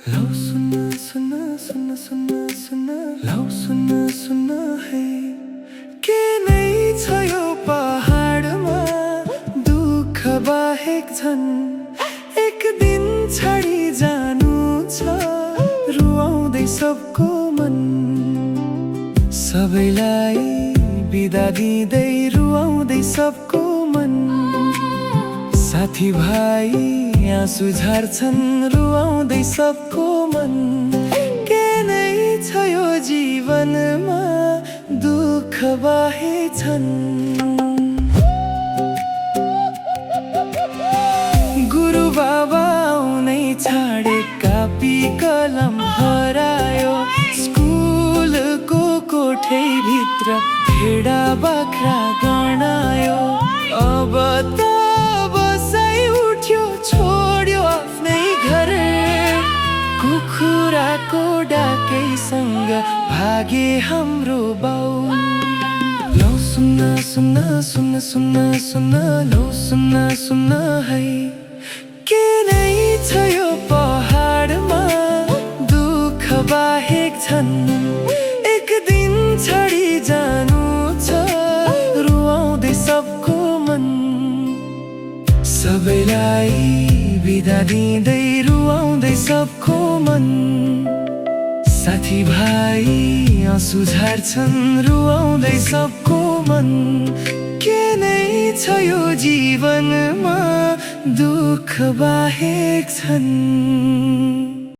लौ सुन्न सुन्न सुन्न सुन्न सुन्न लौ सुन्न सुन्न है के नै छ यो पहाडमा दुःख बाहेक झन् एक दिन छाडी जानु छ रुवाउँदै सबको मन सबैलाई बिदा दिँदै रुवाउँदै सबको मन साथी भाइ आँसु झार्छन् रुवाउँदै सबको मन के नै छ यो जीवनमा दुःख बाहेक छन् गुरु बाबा आउनै छाडे कापी कलम हरायो स्कुलको कोठैभित्र भेडा बाख्रा गणायो अब त बसाइ उठ्यो छोड्यो आफ्नै घर कुखुराको डाकैसँग भागे हाम्रो बाउ लौ सुन्न सुन्न सुन्न सुन्न सुन्न लौ सुन्न सुन्न है के नै छ यो पहाडमा दुःख बाहेक छन् एक दिन छाडी जानु छ रुवाउँदै सबको मन सबैलाई बिदा दिँदै रुवाउँदै सबको मन साथी भाइ आँसु झार्छन् रुवाउँदै सबको मन के नै छ यो जीवनमा दुःख बाहेक छन्।